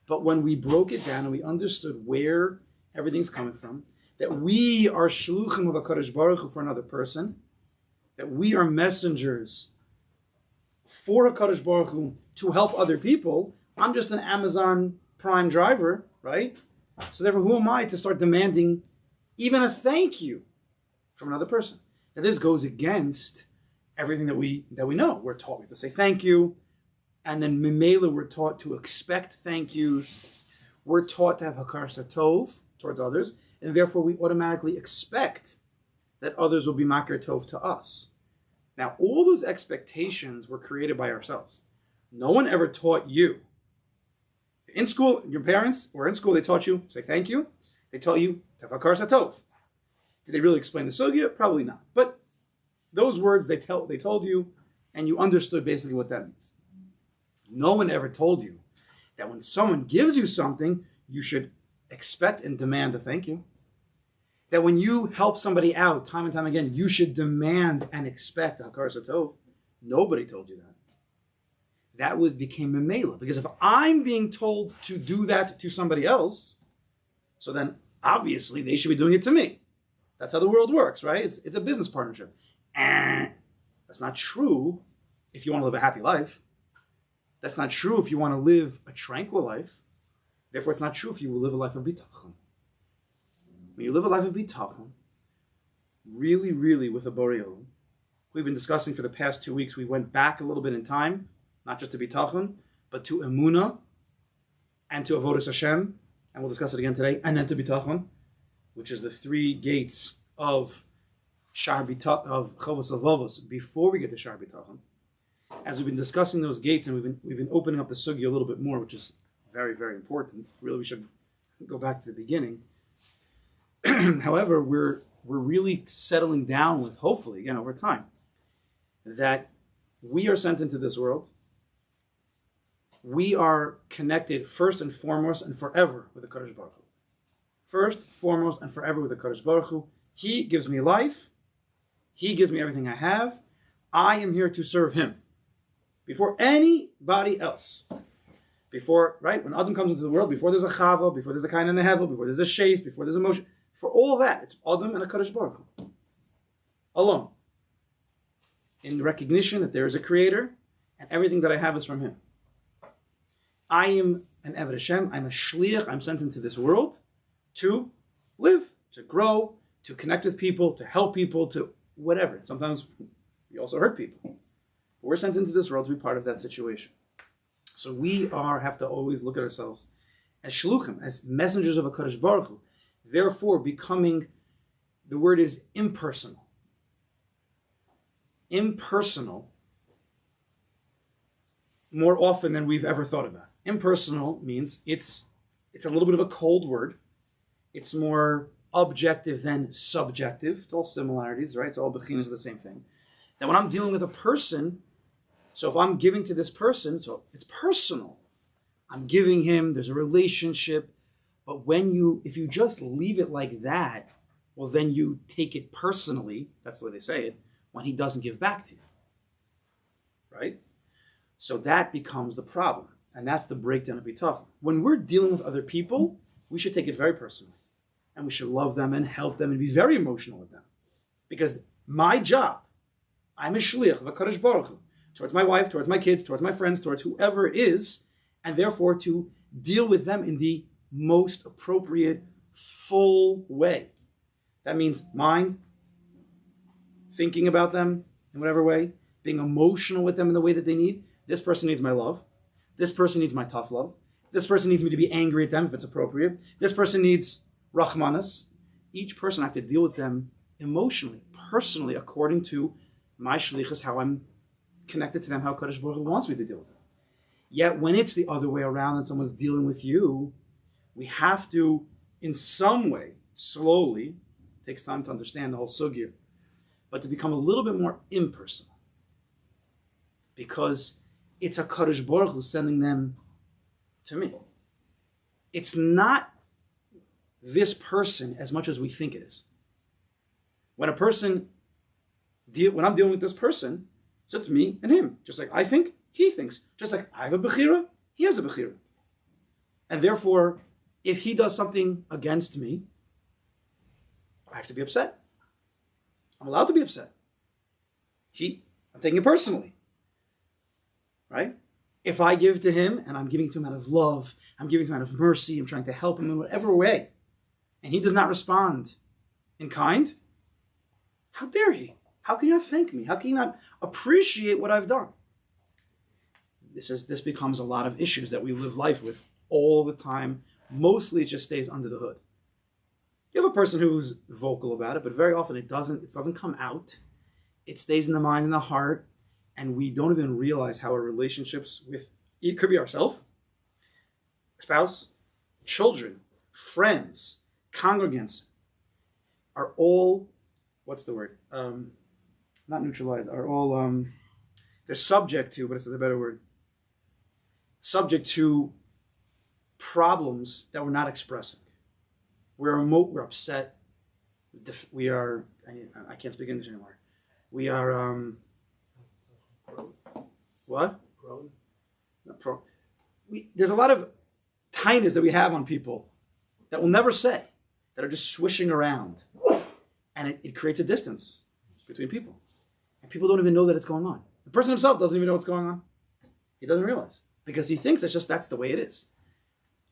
But when we broke it down and we understood where everything's coming from, that we are shluchim of a Kodesh Baruch Hu for another person, that we are messengers for a Kodesh Baruch Hu to help other people. I'm just an Amazon Prime driver, right? So therefore, who am I to start demanding even a thank you from another person? Now this goes against everything that we know. We're taught we have to say thank you, and then Mimela we're taught to expect thank yous. We're taught to have Hakar Satov towards others, and therefore we automatically expect that others will be Makar Tov to us. Now, all those expectations were created by ourselves. No one ever taught you. In school, your parents were in school, they taught you to say thank you. They taught you to have Hakar Satov. Did they really explain the sugya? Probably not. But those words they told you, and you understood basically what that means. No one ever told you that when someone gives you something, you should expect and demand a thank you. That when you help somebody out time and time again, you should demand and expect a Hakar Satov. Nobody told you that. That became Memela. Because if I'm being told to do that to somebody else, so then obviously they should be doing it to me. That's how the world works, right? It's a business partnership. That's not true if you want to live a happy life. That's not true if you want to live a tranquil life. Therefore, it's not true if you will live a life of bitachon. When you live a life of bitachon, really, really with a Borei Olam, we've been discussing for the past 2 weeks, we went back a little bit in time, not just to bitachon, but to emunah and to avodas Hashem, and we'll discuss it again today, and then to bitachon, which is the 3 gates of Shaar Habitachon, of Chovos Levavos, before we get to Shaar Habitachon. As we've been discussing those gates, and we've been opening up the sugya a little bit more, which is very, very important. Really, we should go back to the beginning. However, we're really settling down with, hopefully, again, over time, that we are sent into this world. We are connected first and foremost and forever with the Kodesh Baruch Hu. First, foremost, and forever with the Kodesh Baruch Hu. He gives me life. He gives me everything I have. I am here to serve Him. Before anybody else. Before, right, when Adam comes into the world, before there's a Chava, before there's a Kain and a Hevel, before there's a Sheis, before there's a Moshe, for all that, it's Adam and a Kodesh Baruch Hu. Alone. In recognition that there is a Creator, and everything that I have is from Him. I am an Eved Hashem, I'm a Shliach, I'm sent into this world to live, to grow, to connect with people, to help people, to whatever. Sometimes we also hurt people. We're sent into this world to be part of that situation. So we have to always look at ourselves as shluchim, as messengers of a Kodesh Baruch Hu. Therefore, becoming, the word is impersonal. Impersonal more often than we've ever thought about. Impersonal means it's a little bit of a cold word. It's more objective than subjective. It's all similarities, right? It's all bechinas of the same thing. That when I'm dealing with a person, so if I'm giving to this person, so it's personal. I'm giving him, there's a relationship. But if you just leave it like that, well, then you take it personally, that's the way they say it, when he doesn't give back to you. Right? So that becomes the problem. And that's the breakdown of bitachon. When we're dealing with other people, we should take it very personally. And we should love them and help them and be very emotional with them. Because my job, I'm a shliach of a Kodesh Baruch Hu, towards my wife, towards my kids, towards my friends, towards whoever it is, and therefore to deal with them in the most appropriate, full way. That means mind, thinking about them in whatever way, being emotional with them in the way that they need. This person needs my love. This person needs my tough love. This person needs me to be angry at them if it's appropriate. This person needs rachmanas. Each person I have to deal with them emotionally, personally, according to my shlichus, how I'm connected to them, how Kodesh Baruch Hu wants me to deal with them. Yet when it's the other way around and someone's dealing with you, we have to, in some way, slowly, it takes time to understand the whole sugya, but to become a little bit more impersonal. Because it's a Kodesh Baruch Hu sending them to me. It's not this person as much as we think it is. When I'm dealing with this person, so it's me and him. Just like I think, he thinks. Just like I have a bechira, he has a bechira. And therefore, if he does something against me, I have to be upset. I'm allowed to be upset. I'm taking it personally. Right? If I give to him, and I'm giving to him out of love, I'm giving to him out of mercy, I'm trying to help him in whatever way, and he does not respond in kind, how dare he? How can you not thank me? How can you not appreciate what I've done? This becomes a lot of issues that we live life with all the time. Mostly it just stays under the hood. You have a person who's vocal about it, but very often it doesn't come out. It stays in the mind and the heart, and we don't even realize how our relationships with, it could be ourselves, spouse, children, friends, congregants, are all, what's the word? Not neutralized, are all, they're subject to, but it's a better word, subject to problems that we're not expressing. We're upset. We are, I can't speak English anymore. We are, what? There's a lot of tightness that we have on people that we'll never say, that are just swishing around. And it creates a distance between people. And people don't even know that it's going on. The person himself doesn't even know what's going on. He doesn't realize. Because he thinks that's the way it is.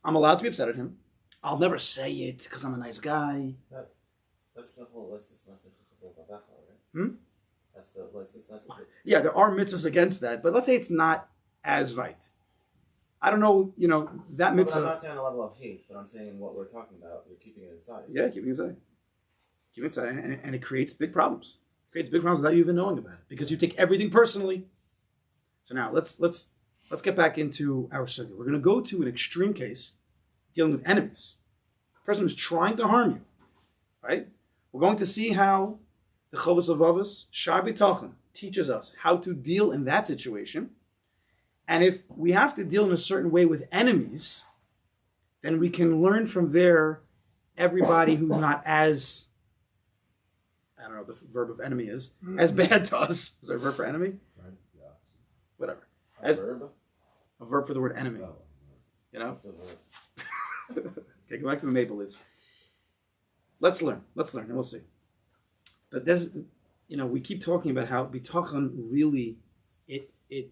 I'm allowed to be upset at him. I'll never say it because I'm a nice guy. That's the whole message right? That's the message. Yeah, there are mitzvahs against that, but let's say it's not as right. I don't know, that mitzvah. I'm not saying on the level of hate, but I'm saying what we're talking about, you're keeping it inside. Yeah, keeping it inside. Keeping it inside, and it creates big problems. It creates big problems without you even knowing about it, because you take everything personally. So now, let's get back into our sugya. We're going to go to an extreme case dealing with enemies. A person who's trying to harm you, right? We're going to see how the Chovos HaLevavos, Shaar Habitachon, teaches us how to deal in that situation. And if we have to deal in a certain way with enemies, then we can learn from there everybody who's not as, I don't know what the verb of enemy is, as bad to us. Is there a verb for enemy? Right. Yeah. Whatever. A verb? A verb for the word enemy. Oh, You know? It's a verb. Okay, go back to the maple leaves. Let's learn, and we'll see. But we keep talking about how bitachon really, it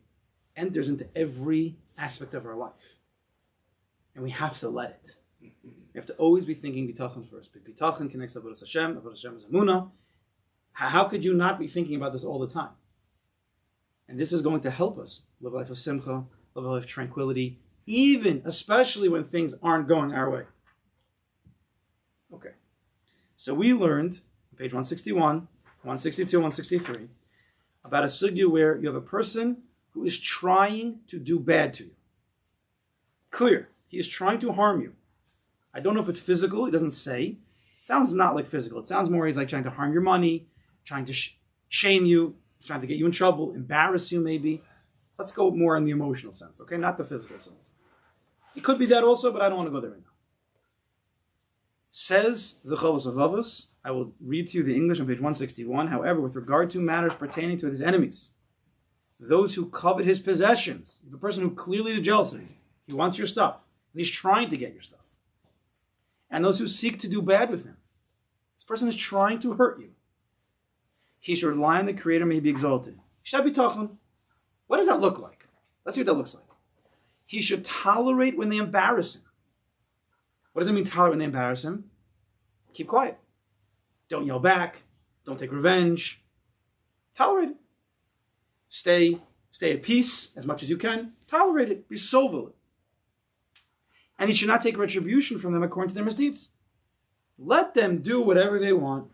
enters into every aspect of our life. And we have to let it. We have to always be thinking bitachon first. Bitachon connects avodas Hashem. Avodas Hashem is emunah. How could you not be thinking about this all the time? And this is going to help us live a life of simcha, live a life of tranquility, especially when things aren't going our way. Okay. So we learned, page 161, 162, 163, about a sugya where you have a person who is trying to do bad to you. Clear. He is trying to harm you. I don't know if it's physical. He doesn't say. It sounds not like physical. It sounds more he's like trying to harm your money, trying to shame you, trying to get you in trouble, embarrass you maybe. Let's go more in the emotional sense, okay? Not the physical sense. It could be that also, but I don't want to go there right now. Says the Chovos HaLevavos, I will read to you the English on page 161. However, with regard to matters pertaining to his enemies, those who covet his possessions, the person who clearly is jealous of you, he wants your stuff, and he's trying to get your stuff, and those who seek to do bad with him, this person is trying to hurt you, he should rely on the Creator, may he be exalted. Shaar Habitachon. What does that look like? Let's see what that looks like. He should tolerate when they embarrass him. What does it mean, tolerate when they embarrass him? Keep quiet. Don't yell back. Don't take revenge. Tolerate it. Stay at peace as much as you can. Tolerate it. Be sovel. And he should not take retribution from them according to their misdeeds. Let them do whatever they want.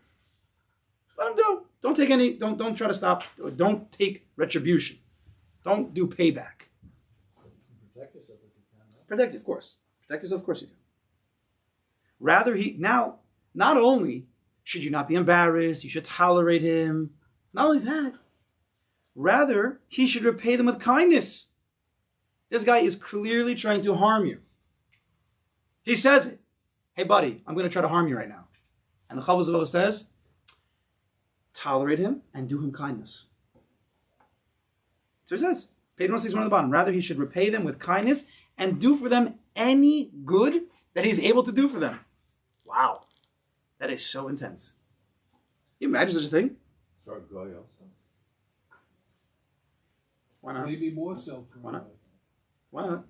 Let them do. Don't try to stop. Don't take retribution. Don't do payback. Protect yourself if you can. Right? Protect, of course. Protect yourself, of course you can. Rather, not only should you not be embarrassed, you should tolerate him. Not only that, rather, he should repay them with kindness. This guy is clearly trying to harm you. He says it. Hey, buddy, I'm going to try to harm you right now. And the Chovos HaLevavos says, tolerate him and do him kindness. So he says, page 161 on the bottom, rather he should repay them with kindness and do for them any good that he's able to do for them. Wow. That is so intense. Can you imagine such a thing? Start going also. Why not? Maybe more so for Why not? Why not?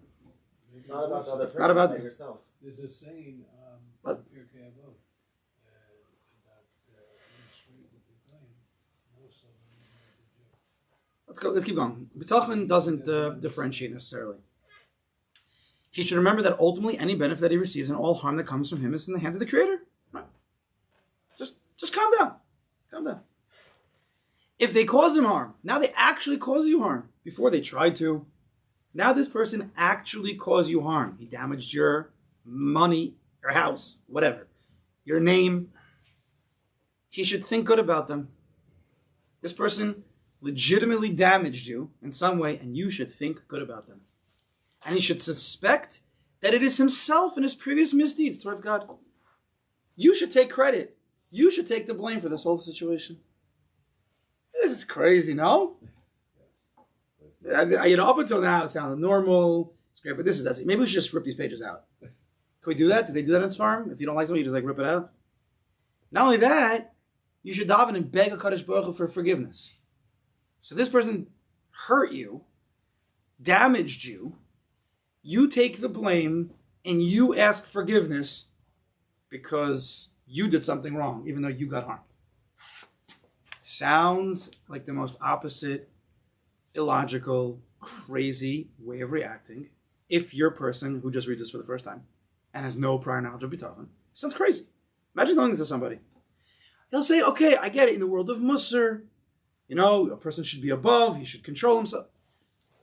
It's not about the other It's person, not about yourself. There's a saying But- in Pirkei Avot about being straight with the claim, more so than the Jew. Let's go. Let's keep going. Bitachon doesn't differentiate necessarily. He should remember that ultimately any benefit that he receives and all harm that comes from him is in the hands of the Creator. Right. Just calm down. Calm down. If they cause him harm, now they actually cause you harm. Before they tried to. Now this person actually caused you harm. He damaged your money, your house, whatever. Your name. He should think good about them. This person legitimately damaged you in some way, and you should think good about them. And he should suspect that it is himself and his previous misdeeds towards God. You should take credit. You should take the blame for this whole situation. This is crazy, no? Up until now, it sounded normal. It's great, but this is maybe we should just rip these pages out. Can we do that? Do they do that in Sfarim? If you don't like something, you just rip it out? Not only that, you should daven and beg a Kodesh Baruch Hu for forgiveness. So this person hurt you, damaged you, you take the blame, and you ask forgiveness because you did something wrong, even though you got harmed. Sounds like the most opposite, illogical, crazy way of reacting if you're a person who just reads this for the first time and has no prior knowledge of Bitachon. Sounds crazy. Imagine telling this to somebody. He'll say, okay, I get it. In the world of Musar, a person should be above, he should control himself.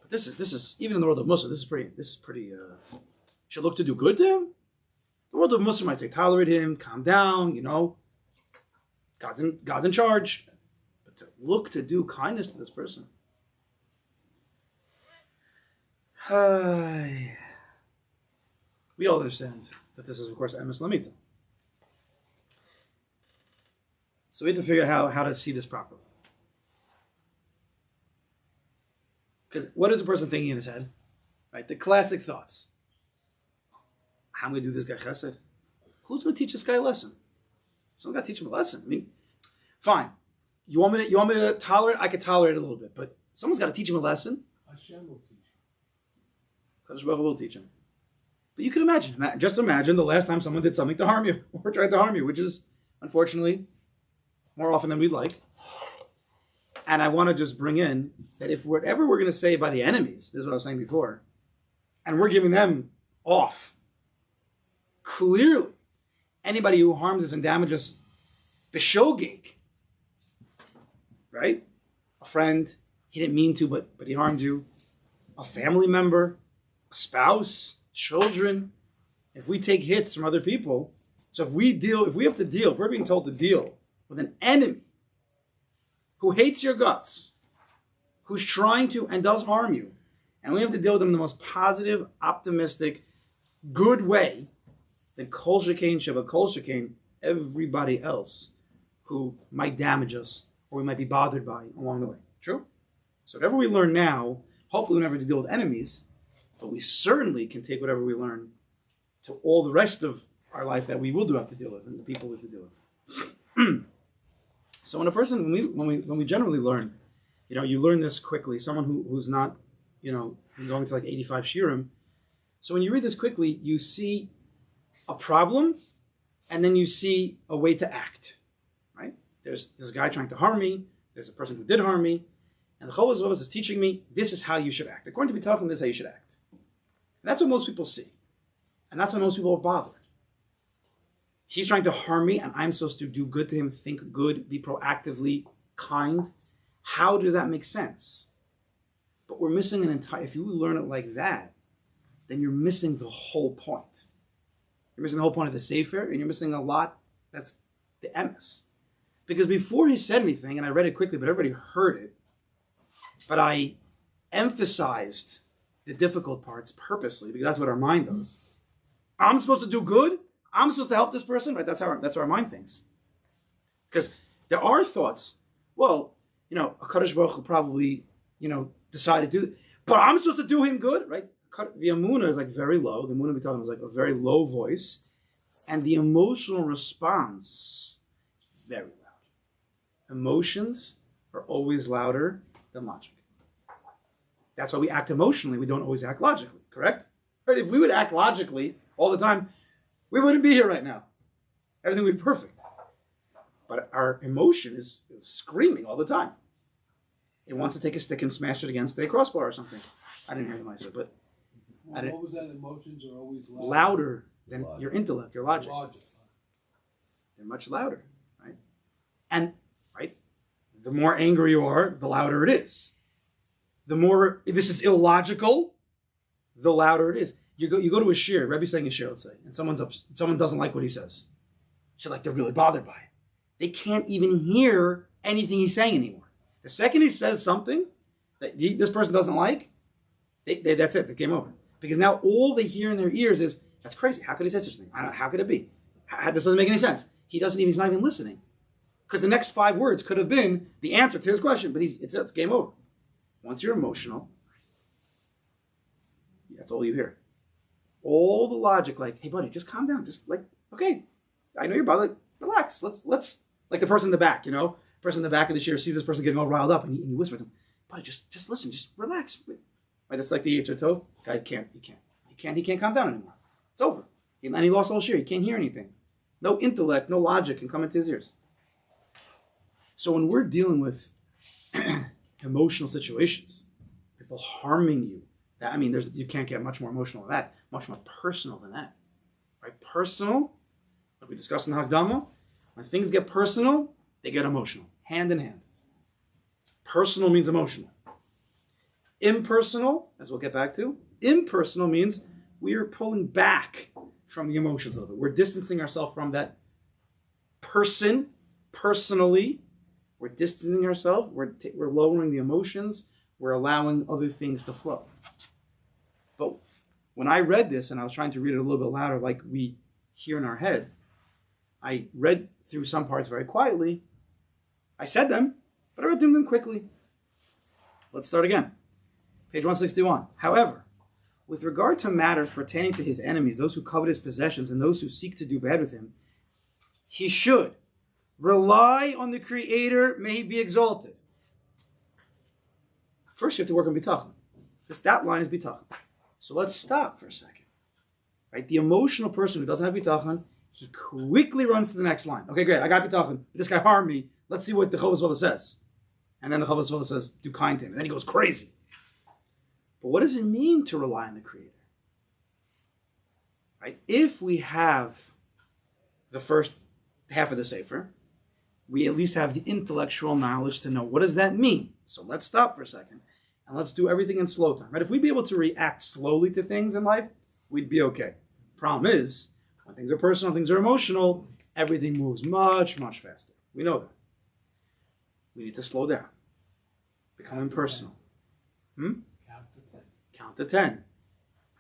But this is even in the world of Musar, this is pretty, should look to do good to him. The world of Musar might say, tolerate him, calm down, God's in charge. But to look to do kindness to this person. We all understand that this is, of course, emes lamita. So we have to figure out how to see this properly. Because what is a person thinking in his head? Right, the classic thoughts. How am I going to do this guy chesed? Who's going to teach this guy a lesson? Someone's got to teach him a lesson. I mean, fine. You want me to tolerate? I could tolerate it a little bit, but someone's got to teach him a lesson. Hashem will teach you. Kodesh Baruch Hu will teach him. But you can imagine. Just imagine the last time someone did something to harm you or tried to harm you, which is, unfortunately, more often than we'd like. And I want to just bring in that if whatever we're going to say by the enemies, this is what I was saying before, and we're giving them off, clearly, anybody who harms us and damages b'shogeg, right? A friend, he didn't mean to, but he harmed you. A family member, a spouse, children. If we take hits from other people, so if we're being told to deal with an enemy who hates your guts, who's trying to and does harm you, and we have to deal with them in the most positive, optimistic, good way, then kol shekain sheba kol shekain, everybody else who might damage us or we might be bothered by along the way. True? So whatever we learn now, hopefully we never have to deal with enemies, but we certainly can take whatever we learn to all the rest of our life that we will do have to deal with and the people we have to deal with. So when we generally learn, you learn this quickly. Someone who's not, going to 85 shiurim. So when you read this quickly, you see a problem, and then you see a way to act. Right? There's a guy trying to harm me. There's a person who did harm me, and the Chovos Vavos is teaching me this is how you should act. According to Bitachon, this is how you should act. And that's what most people see, and that's why most people are bothered. He's trying to harm me, and I'm supposed to do good to him, think good, be proactively kind. How does that make sense? But we're missing if you learn it like that, then you're missing the whole point. You're missing the whole point of the Sefer, and you're missing a lot that's the emes. Because before he said anything, and I read it quickly, but everybody heard it, but I emphasized the difficult parts purposely, because that's what our mind does. I'm supposed to do good? I'm supposed to help this person, right? That's how our mind thinks. Because there are thoughts. Well, a Kodesh Baruch Hu probably, decided to do, but I'm supposed to do him good, right? The Amunah is like very low. The Amunah Bitachon is like a very low voice. And the emotional response is very loud. Emotions are always louder than logic. That's why we act emotionally. We don't always act logically, correct? Right? If we would act logically all the time, we wouldn't be here right now. Everything would be perfect. But our emotion is screaming all the time. It wants to take a stick and smash it against a crossbar or something. I didn't hear the mic, but What was that? Emotions are always louder than your intellect, your logic. Logic. They're much louder, right? And right, the more angry you are, the louder it is. The more this is illogical, the louder it is. You go to a shiur, Rabbi's saying a shiur, let's say, and someone doesn't like what he says. So like they're really bothered by it. They can't even hear anything he's saying anymore. The second he says something that this person doesn't like, that's it. They came over. Because now all they hear in their ears is, that's crazy. How could he say such a thing? How could it be? This doesn't make any sense. He's not even listening. Because the next 5 words could have been the answer to his question, but it's game over. Once you're emotional, that's all you hear. All the logic, like, hey buddy, just calm down. Just like, okay, I know you're bothered. Relax. Let's like the person in the back, the person in the back of the shiur sees this person getting all riled up, and you whisper to them, buddy, just listen, just relax. Right, that's like the Yitzhak. Guy he can't calm down anymore. It's over. And he lost all shiur. He can't hear anything. No intellect, no logic can come into his ears. So when we're dealing with emotional situations, people harming you, you can't get much more emotional than that, much more personal than that. Right? Personal, like we discussed in the Hagdama, when things get personal, they get emotional, hand in hand. Personal means emotional. Impersonal, as we'll get back to, impersonal means we are pulling back from the emotions a little bit. We're distancing ourselves from that person, personally. We're distancing ourselves. We're lowering the emotions. We're allowing other things to flow. But when I read this, and I was trying to read it a little bit louder like we hear in our head, I read through some parts very quietly. I said them, but I read through them quickly. Let's start again. Page 161. However, with regard to matters pertaining to his enemies, those who covet his possessions, and those who seek to do bad with him, he should rely on the Creator, may he be exalted. First, you have to work on bitachon. That line is bitachon. So let's stop for a second. Right? The emotional person who doesn't have bitachon, he quickly runs to the next line. Okay, great, I got bitachon. This guy harmed me. Let's see what the Chovos Vela says. And then the Chovos Vela says, do kind to him. And then he goes crazy. But what does it mean to rely on the Creator? Right? If we have the first half of the Sefer, we at least have the intellectual knowledge to know what does that mean. So let's stop for a second and let's do everything in slow time. Right? If we'd be able to react slowly to things in life, we'd be okay. Problem is, when things are personal, things are emotional, everything moves much, much faster. We know that. We need to slow down. Become impersonal. Count to 10.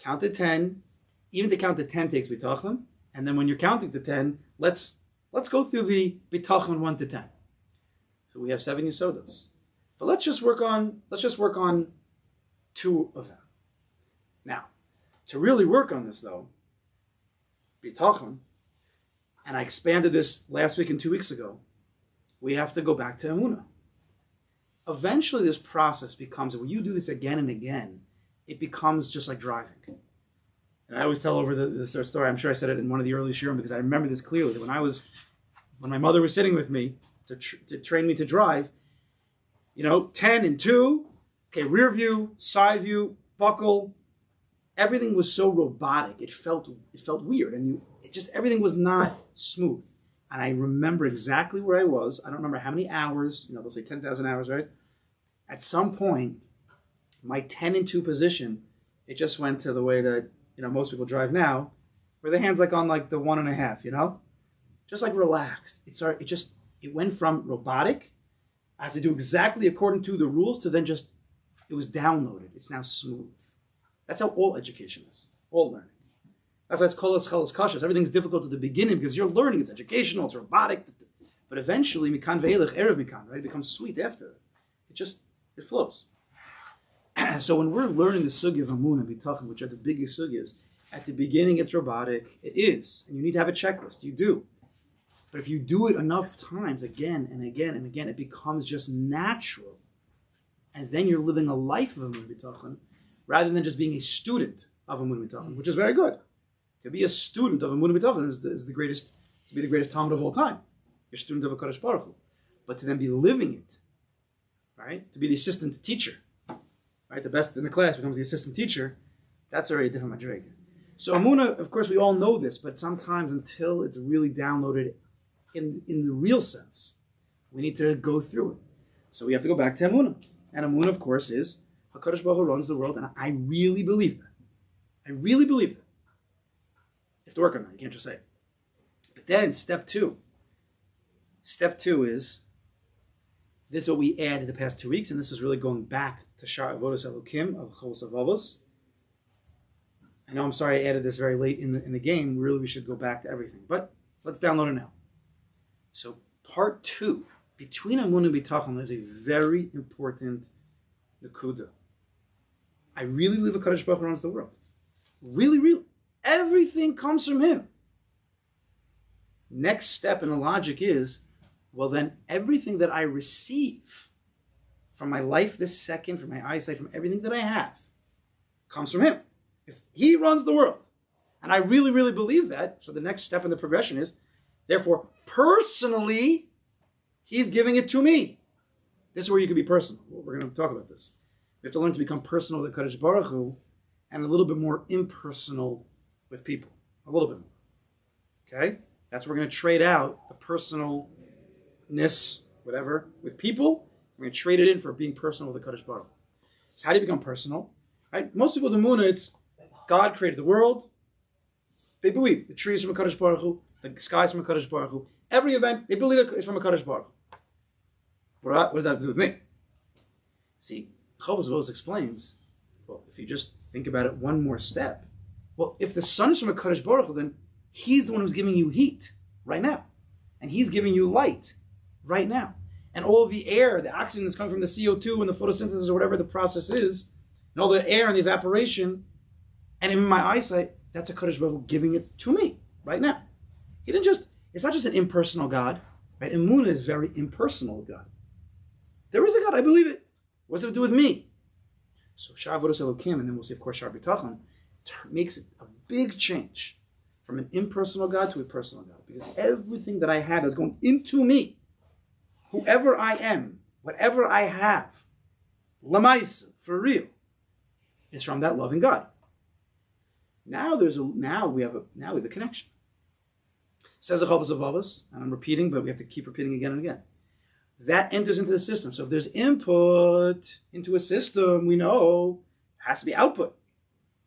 Count to 10. Even to count to 10 takes bitachon. And then when you're counting to 10, let's go through the bitachon 1 to 10. So we have 7 yisodos. But let's just work on 2 of them. Now, to really work on this though, bitachon, and I expanded this last week and 2 weeks ago, we have to go back to emunah. Eventually this process becomes, when you do this again and again, it becomes just like driving. And I always tell over the story, I'm sure I said it in one of the early shiurim because I remember this clearly, that when my mother was sitting with me to train me to drive, 10 and 2, okay, rear view, side view, buckle, everything was so robotic. It felt weird, and everything was not smooth. And I remember exactly where I was. I don't remember how many hours. They'll say 10,000 hours, right? At some point, my 10 and 2 position, it just went to the way that most people drive now, where the hand's like on like the 1.5, just like relaxed. It went from robotic, I have to do exactly according to the rules, to then it was downloaded. It's now smooth. That's how all education is, all learning. That's why it's kolos chalos kashas. Everything's difficult at the beginning because you're learning. It's educational, it's robotic. But eventually, mikan ve'elech erev mikan, right? It becomes sweet after. It flows. So when we're learning the sugya of Amun and Bitachon, which are the biggest sugyas, at the beginning it's robotic. It is. And you need to have a checklist. You do. But if you do it enough times, again and again and again, it becomes just natural. And then you're living a life of Amun Bitachon, rather than just being a student of Amun Bitachon, which is very good. To be a student of Amun Bitachon is the greatest, to be the greatest Talmud of all time. You're a student of a Kodesh Baruch Hu. But to then be living it, right? To be the assistant teacher, right? The best in the class becomes the assistant teacher. That's already a different madrig. So Amunah, of course, we all know this, but sometimes until it's really downloaded in the real sense, we need to go through it. So we have to go back to Amunah. And Amunah, of course, is HaKadosh Baruch Hu runs the world, and I really believe that. I really believe that. You have to work on that. You can't just say it. But then step two. Step two is, this is what we added the past 2 weeks, and this is really going back to Shaar Habitachon of Chovos Avavos. I know, I'm sorry I added this very late in the game. Really, we should go back to everything. But let's download it now. So part 2, between Amun and Bitachon, is a very important Nakuda. I really believe a Kodesh Baruch Hu runs the world. Really, really. Everything comes from him. Next step in the logic is, well then, everything that I receive from my life this second, from my eyesight, from everything that I have, comes from him. If he runs the world, and I really, really believe that, so the next step in the progression is, therefore, personally, he's giving it to me. This is where you can be personal. We're going to talk about this. We have to learn to become personal with the Kodesh Baruch Hu, and a little bit more impersonal with people. A little bit more. Okay? That's where we're going to trade out the personalness, whatever, with people. We're going to trade it in for being personal with the Kodesh Baruch Hu. So how do you become personal? Right? Most people, the Munah, it's God created the world. They believe the trees from a Kodesh Baruch Hu, the skies from a Kodesh Baruch Hu. Every event, they believe it's from a Kodesh Baruch Hu. What does that have to do with me? See, Chovos Avos explains, well, if you just think about it one more step, well, if the sun is from a Kodesh Baruch Hu, then he's the one who's giving you heat right now. And he's giving you light right now. And all of the air, the oxygen that's coming from the CO2 and the photosynthesis or whatever the process is, and all the air and the evaporation, and in my eyesight, that's a Kodesh Baruch Hu giving it to me right now. He didn't just, it's not just an impersonal God, right? Emunah is very impersonal God. There is a God, I believe it. What's it to do with me? So Shaar Habitachon, and then we'll see, of course, Shaar Habitachon, makes it a big change from an impersonal God to a personal God. Because everything that I have is going into me. Whoever I am, whatever I have, lamaisa, for real, is from that loving God. Now we have a connection. Says the Chovos Avavos, and I'm repeating, but we have to keep repeating again and again. That enters into the system. So if there's input into a system, we know there has to be output.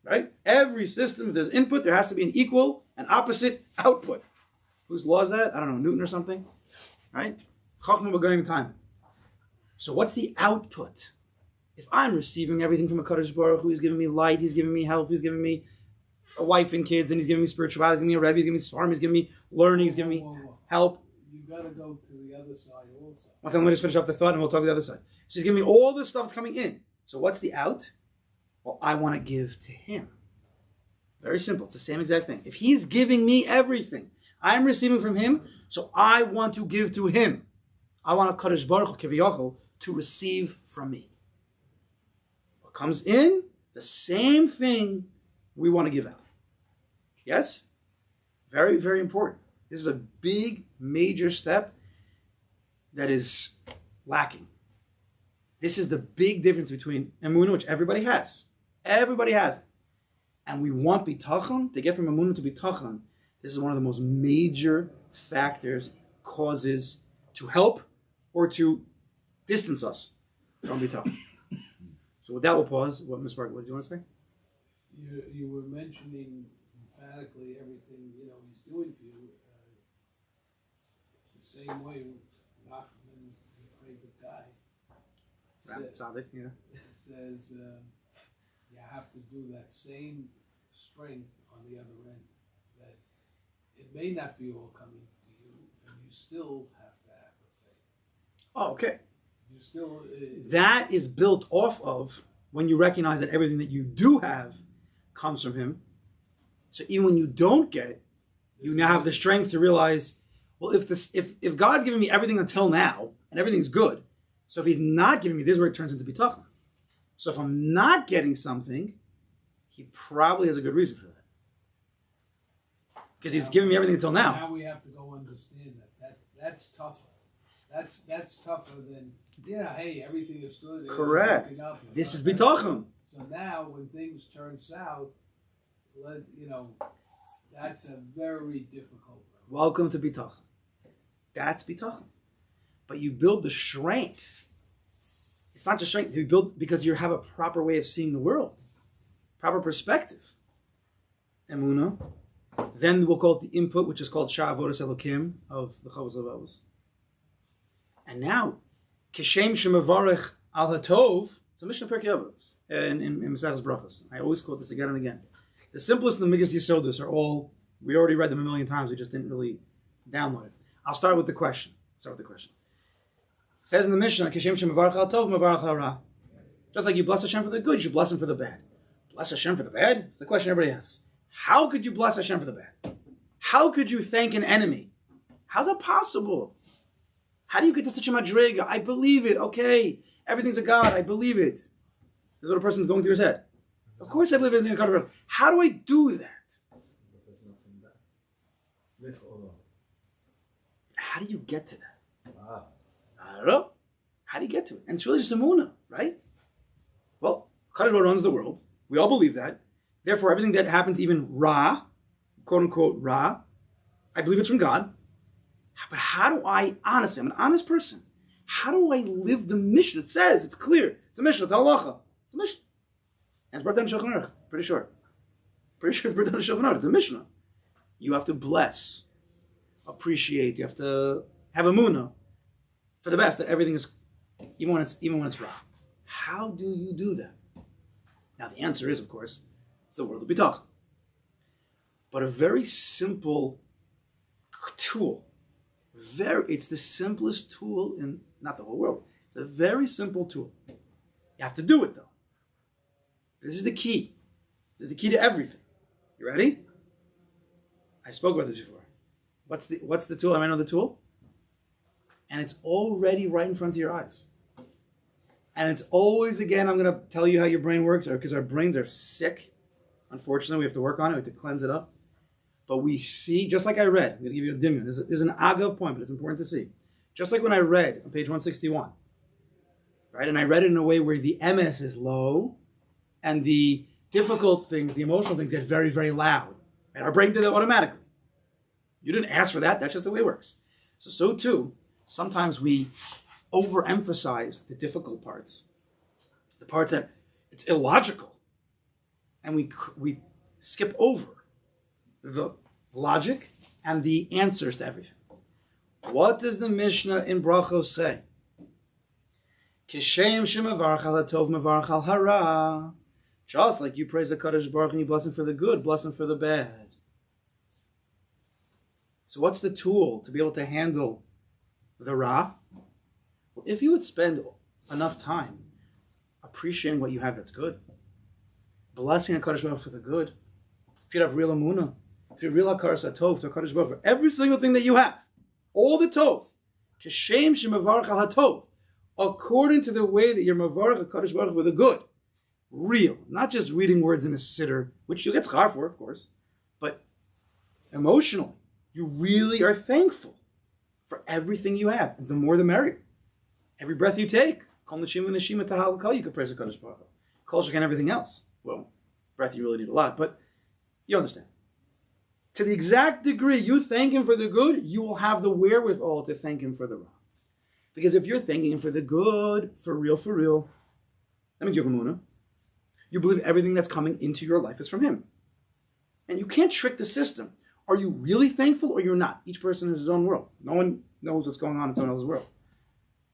Right? Every system, if there's input, there has to be an equal and opposite output. Whose law is that? I don't know, Newton or something. Right? Chachma b'goyim time. So what's the output? If I'm receiving everything from a Kodesh Baruch Hu, he's giving me light, he's giving me health, he's giving me a wife and kids, and he's giving me spirituality, he's giving me a Rabbi, he's giving me Sfarim, he's giving me learning, he's giving me help. You got to go to the other side also. One second, let me just finish off the thought and we'll talk to the other side. So he's giving me all this stuff that's coming in. So what's the out? Well, I want to give to him. Very simple. It's the same exact thing. If he's giving me everything, I'm receiving from him, so I want to give to him. I want a Kodesh Baruch Hu, Kiviyachol, to receive from me. What comes in, the same thing we want to give out. Yes? Very, very important. This is a big, major step that is lacking. This is the big difference between Emunah, which everybody has. Everybody has it. And we want Bitachon, to get from Emunah to Bitachon. This is one of the most major factors, causes to help or to distance us from Bitachon. So with that, we'll pause. What, Ms. Parker, what did you want to say? You were mentioning emphatically everything he's doing for you. The same way with Nachman, your favorite guy, says you have to do that same strength on the other end. That it may not be all coming to you, and you still have to have the faith. Oh, okay. You still that is built off of when you recognize that everything that you do have comes from him. So even when you don't get, you now have the strength to realize, well, if God's giving me everything until now, and everything's good, so if he's not giving me, this is where it turns into bitachon. So if I'm not getting something, he probably has a good reason for that. Because he's giving me everything until now. Now we have to go understand that's tougher. That's tougher than, hey, everything is good. Correct. This is bitachon. So now when things turn south, that's a very difficult road. Welcome to bitachon. That's bitachon. But you build the strength. It's not just strength. You build because you have a proper way of seeing the world. Proper perspective. Emunah. Then we'll call it the input, which is called Shaar Habitachon of the Chovos HaLevavos. And now, Kishem Shemavarech Al Hatov, it's a Mishnah Perkei Avos in Maseches Brachos. I always quote this again and again. The simplest and the biggest Yisodus are all, we already read them a million times, we just didn't really download it. I'll start with the question. It says in the Mishnah, Kishem Shemavarech Al Tov, Mavarech Al Ra. Just like you bless Hashem for the good, you should bless him for the bad. Bless Hashem for the bad? It's the question everybody asks. How could you bless Hashem for the bad? How could you thank an enemy? How's that possible? How do you get to such a madriga? I believe it. Okay, everything's a God. I believe it. This is what a person's going through his head. Of course I believe everything in God. How do I do that? How do you get to that? I don't know. How do you get to it? And it's really just emunah, right? Well, Kodesh Baruch Hu runs the world. We all believe that. Therefore, everything that happens, even Ra, quote unquote Ra, I believe it's from God. But how do I, honestly, I'm an honest person. How do I live the mission? It says, it's clear. It's a mission, it's a halacha. It's a mission. And it's brought down in Shulchan Aruch, pretty sure. Pretty sure it's brought down in Shulchan Aruch. It's a Mishnah. You have to bless, appreciate, you have to have emunah for the best, that everything is, even when it's Ra. How do you do that? Now the answer is, of course, it's the world of bitachon. But a very simple tool. It's the simplest tool in, not the whole world. It's a very simple tool. You have to do it though. This is the key. This is the key to everything. You ready? I spoke about this before. What's the tool? I might know the tool. And it's already right in front of your eyes. And it's always, again, I'm going to tell you how your brain works, because our brains are sick. Unfortunately, we have to work on it. We have to cleanse it up. But we see, just like I read, I'm going to give you a dimyon. This is an agav point, but it's important to see. Just like when I read on page 161, right? And I read it in a way where the MS is low, and the difficult things, the emotional things, get very, very loud. And our brain did it automatically. You didn't ask for that. That's just the way it works. So too, sometimes we overemphasize the difficult parts, the parts that it's illogical, and we skip over the logic and the answers to everything. What does the Mishnah in Brachos say? Kishem shemavarach al hatov mavarach al hara. Just like you praise the Kodesh Baruch and you bless him for the good, bless him for the bad. So what's the tool to be able to handle the Ra? Well, if you would spend enough time appreciating what you have that's good, blessing a Kodesh Baruch for the good, if you'd have real emunah, if you real hakaras hatov to a Kodesh Baruch for every single thing that you have, all the tov, kishem shemavarach al hatov, according to the way that you're mavarach a Kodesh Baruch for the good, real, not just reading words in a siddur, which you get schar for, of course, but emotionally, you really are thankful for everything you have. The more the merrier. Every breath you take, kol neshima neshima tahal kol, you could praise the Kodesh Baruch Hu. Kol shekan everything else. Well, breath you really need a lot, but you understand. To the exact degree you thank him for the good, you will have the wherewithal to thank him for the wrong. Because if you're thanking him for the good, for real, that means you have emunah. You believe everything that's coming into your life is from him. And you can't trick the system. Are you really thankful or you're not? Each person has his own world. No one knows what's going on in someone else's world.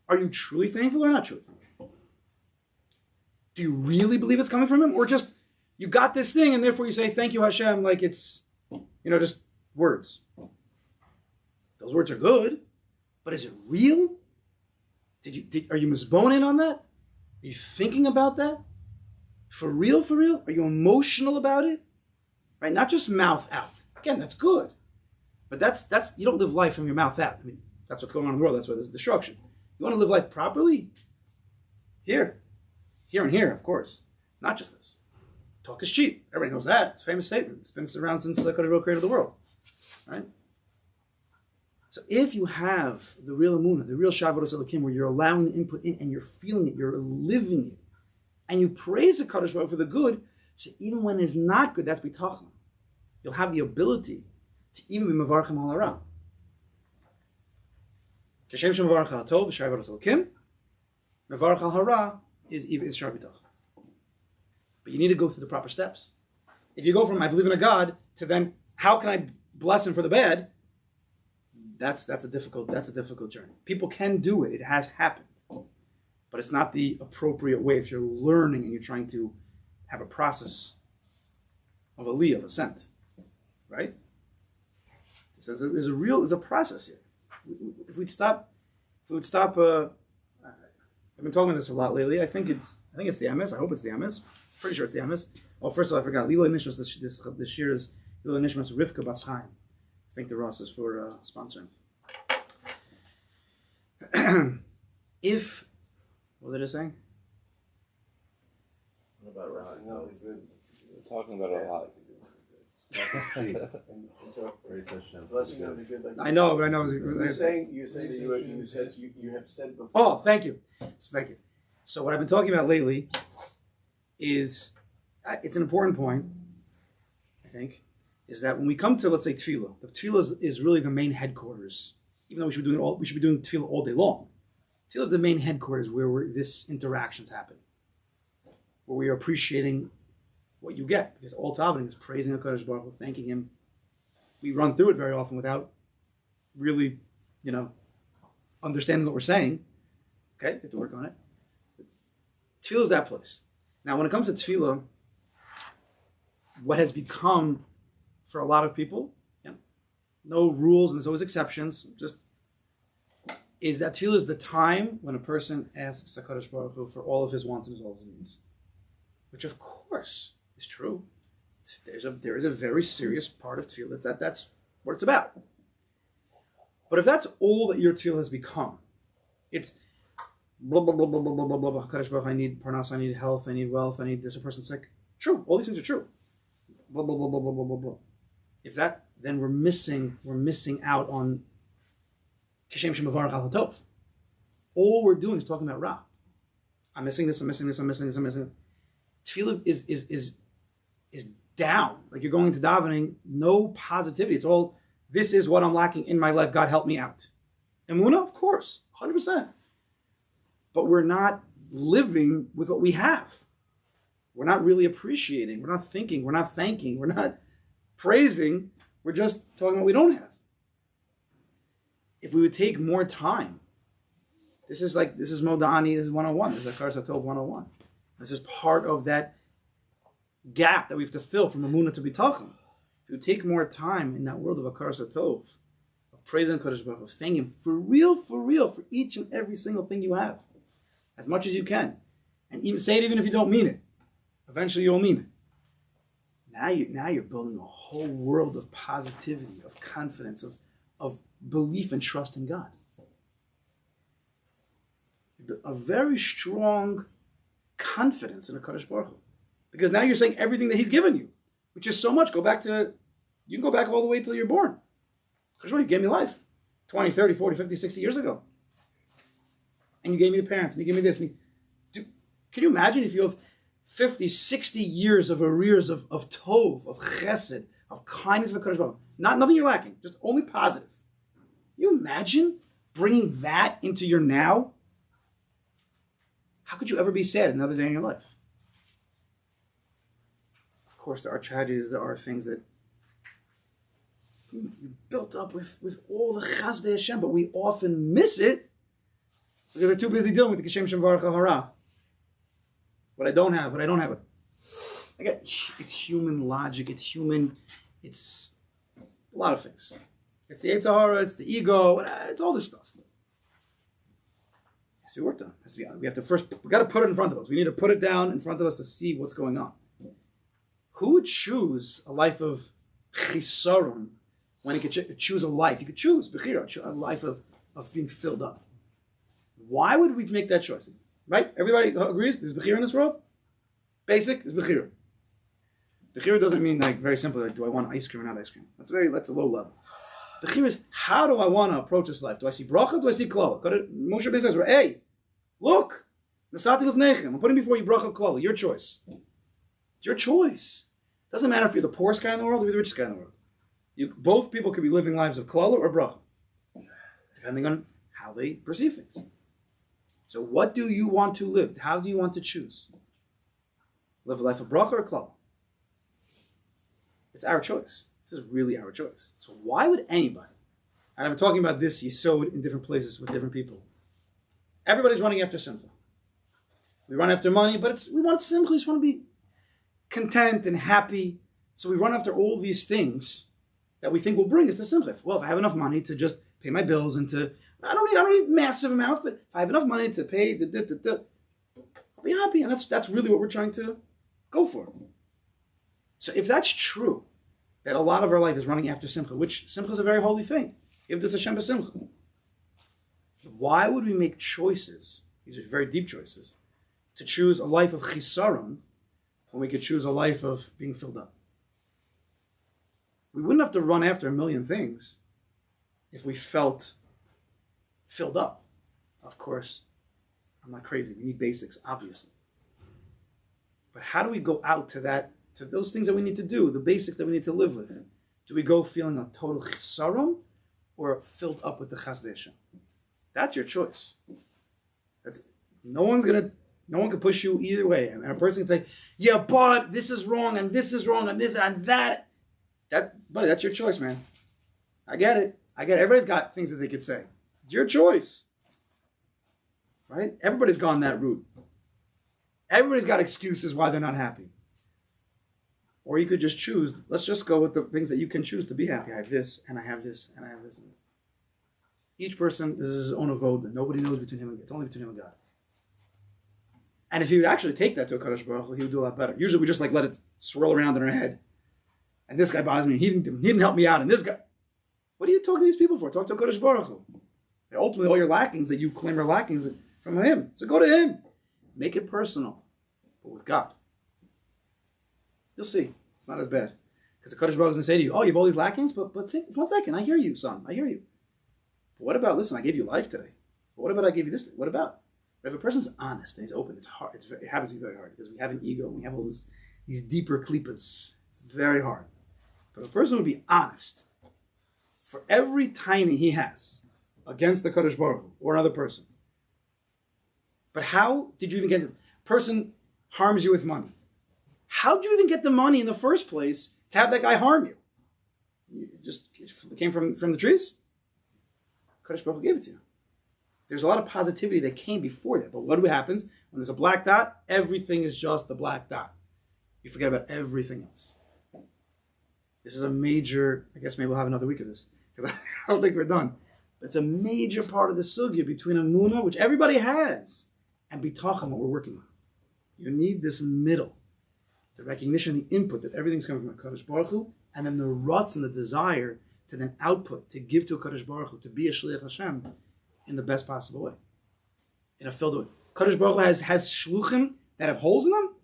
Are you truly thankful or not truly thankful? Do you really believe it's coming from him? Or just, you got this thing and therefore you say, thank you Hashem, like it's, just words. Those words are good, but is it real? Are you misboning on that? Are you thinking about that? For real, for real? Are you emotional about it? Right? Not just mouth out. Again, that's good. But that's you don't live life from your mouth out. I mean, that's what's going on in the world. That's why there's destruction. You want to live life properly? Here and here, of course. Not just this. Talk is cheap. Everybody knows that. It's a famous statement. It's been around since the Kodesh created the world. Right? So if you have the real emunah, the real Shaar Habitachon, where you're allowing the input in and you're feeling it, you're living it, and you praise the Kodesh Baruch for the good, so even when it's not good, that's bitachon. You'll have the ability to even be mevarchim al hara. Kashem shem mevarch al tov, Shaar Habitachon, mevarch al hara is Shaar Habitachon. But you need to go through the proper steps. If you go from I believe in a God to then how can I bless him for the bad, that's a difficult journey. People can do it. It has happened. But it's not the appropriate way if you're learning and you're trying to have a process of aliyah, of ascent. Right? So there's a process here. If we'd stop, I've been talking about this a lot lately. I think it's the MS. I hope it's the MS. Pretty sure it's the MS. Oh, first of all, I forgot. Lilo Nishmas, this year is Lilo Nishmas Rivka Bas Chaim. I think the Ross is for sponsoring. What did I say? About Ra. We're talking about it a lot. I know. You said that you have said before. Oh, thank you. So what I've been talking about lately is, it's an important point, I think, is that when we come to, let's say, tefillah, the tefillah is really the main headquarters. Even though we should be doing tefillah all day long. Tefillah is the main headquarters where this interaction's happening, where we are appreciating what you get, because all davening is praising HaKadosh Baruch Hu, thanking him. We run through it very often without really, understanding what we're saying. Okay, you have to work on it. Tefillah is that place. Now, when it comes to tefillah, what has become, for a lot of people, no rules and there's always exceptions, is that tefillah is the time when a person asks HaKadosh Baruch Hu for all of his wants and all of his needs. Which, of course, is true. There is a very serious part of tefillah that's what it's about. But if that's all that your tefillah has become, it's blah, blah, blah, blah, blah, blah, blah, blah, HaKadosh Baruch Hu, I need parnas, I need health, I need wealth, I need this, a person's sick. True, all these things are true. Blah, blah, blah, blah, blah, blah, blah, blah. If that, then we're missing out on Kashem Shem Mevarach Al Hatov. All we're doing is talking about Ra. I'm missing this, I'm missing this, I'm missing this, I'm missing it. Tefillah is down. Like you're going into davening, no positivity. It's all, this is what I'm lacking in my life. God help me out. Emunah, of course, 100%. But we're not living with what we have. We're not really appreciating. We're not thinking. We're not thanking. We're not praising. We're just talking about what we don't have. If we would take more time, this is Modani, this is 101. This is Akar Satov 101. This is part of that gap that we have to fill from Emunah to Bitachon. If you take more time in that world of Akar Satov, of praising Kodesh Baruch Hu, of thanking him for real, for each and every single thing you have, as much as you can. And even say it even if you don't mean it. Eventually you'll mean it. Now you're building a whole world of positivity, of confidence, of belief and trust in God. A very strong confidence in a Kodesh Baruch Hu. Because now you're saying everything that he's given you, which is so much. You can go back all the way till you're born. Kodesh Baruch Hu, you gave me life 20, 30, 40, 50, 60 years ago. And you gave me the parents, and you gave me this. Can you imagine if you have 50, 60 years of arrears of tov, of chesed, of kindness of HaKadosh Baruch Hu? Nothing you're lacking, just only positive. You imagine bringing that into your now? How could you ever be sad another day in your life? Of course, there are tragedies, there are things that you built up with all the Chazdei Hashem, but we often miss it because we're too busy dealing with the Kashem Shem Varach Hara. What I don't have. Again, it's human logic, it's a lot of things. It's the Yetzer Hara, it's the ego, it's all this stuff. has to be worked on. We have to first, we got to put it in front of us. We need to put it down in front of us to see what's going on. Who would choose a life of chisaron when he could choose a life? You could choose bechira, a life of being filled up. Why would we make that choice? Right? Everybody agrees there's bechira in this world? Basic is bechira. Bechira doesn't mean like very simply like, do I want ice cream or not ice cream? That's a low level. Bechira is, how do I want to approach this life? Do I see bracha? Do I see klala? Moshe Rabbeinu says, hey, look, nasati lefnechem. I'm putting before you bracha klala. Your choice. It's your choice. Doesn't matter if you're the poorest guy in the world or you're the richest guy in the world. Both people could be living lives of klala or bracha, depending on how they perceive things. So what do you want to live? How do you want to choose? Live a life of bracha or klala? It's our choice. This is really our choice. So why would anybody, and I'm talking about this yisod in different places with different people, everybody's running after simcha. We run after money, but we want simcha. We just want to be content and happy. So we run after all these things that we think will bring us to simcha. Well, if I have enough money to just pay my bills and I don't need massive amounts, but if I have enough money to pay I'll be happy. And that's really what we're trying to go for. So if that's true, that a lot of our life is running after simcha, which simcha is a very holy thing. Ivdas Hashem b'simcha. Why would we make choices, these are very deep choices, to choose a life of chisaron when we could choose a life of being filled up? We wouldn't have to run after a million things if we felt filled up. Of course, I'm not crazy. We need basics, obviously. But how do we go out to those things that we need to do, the basics that we need to live with? Do we go feeling a total chisaron or filled up with the chasdei Hashem? That's your choice. No one can push you either way. And a person can say, yeah, but this is wrong and this is wrong and this and that. Buddy, that's your choice, man. I get it. Everybody's got things that they could say. It's your choice. Right? Everybody's gone that route. Everybody's got excuses why they're not happy. Or you could just choose, let's just go with the things that you can choose to be happy. I have this, and I have this, and I have this, and this. Each person, this is his own avoda. Nobody knows between him and God. It's only between him and God. And if he would actually take that to a Kodesh Baruch Hu, he would do a lot better. Usually we just let it swirl around in our head. And this guy bothers me, he didn't help me out, and this guy. What are you talking to these people for? Talk to a Kodesh Baruch Hu. And ultimately, all your lackings that you claim are lackings are from him. So go to him. Make it personal, but with God. You'll see. It's not as bad. Because the Kodesh Baruch Hu is going to say to you, oh, you have all these lackings? But think, 1 second, I hear you, son. I hear you. But what about, listen, I gave you life today. But what about I gave you this? What about? But if a person's honest and he's open, it's hard. It happens to be very hard because we have an ego and we have all these deeper klippas. It's very hard. But if a person would be honest, for every tiny he has against the Kodesh Baruch Hu or another person, but how did you even get it? Person harms you with money. How did you even get the money in the first place to have that guy harm you? It just came from the trees? Kodesh Baruch Hu gave it to you. There's a lot of positivity that came before that. But what happens? When there's a black dot, everything is just the black dot. You forget about everything else. This is a major, I guess maybe we'll have another week of this, because I don't think we're done. But it's a major part of the sugya between Amunah, which everybody has, and Bitachon, what we're working on. You need this middle. The recognition, the input that everything's coming from a Kodesh Baruch Hu, and then the ruts and the desire to then output, to give to a Kodesh Baruch Hu, to be a Shliach Hashem in the best possible way, in a filled way. Kodesh Baruch Hu has shluchim that have holes in them.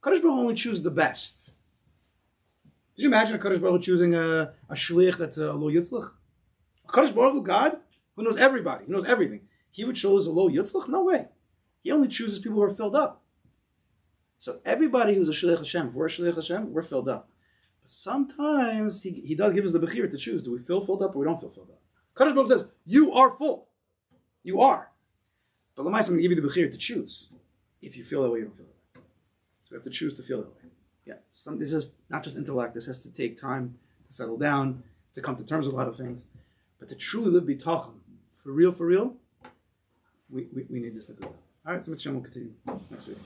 Kodesh Baruch Hu only chooses the best. Did you imagine a Kodesh Baruch Hu choosing a Shliach that's a lo yitzlach? A Kodesh Baruch Hu, God, who knows everybody, who knows everything, he would choose a lo yitzlach? No way. He only chooses people who are filled up. So everybody who's a Shliach Hashem, if we're a Shliach Hashem, we're filled up. But sometimes he does give us the bechira to choose. Do we feel filled up or we don't feel filled up? Kodesh Baruch Hu says, you are full. You are. But Lamais, I'm going to give you the bechira to choose if you feel that way or you don't feel that way. So we have to choose to feel that way. Yeah, this is not just intellect. This has to take time to settle down, to come to terms with a lot of things. But to truly live bitachon, for real, we need this to go. All right, so Mitzvah will continue next week.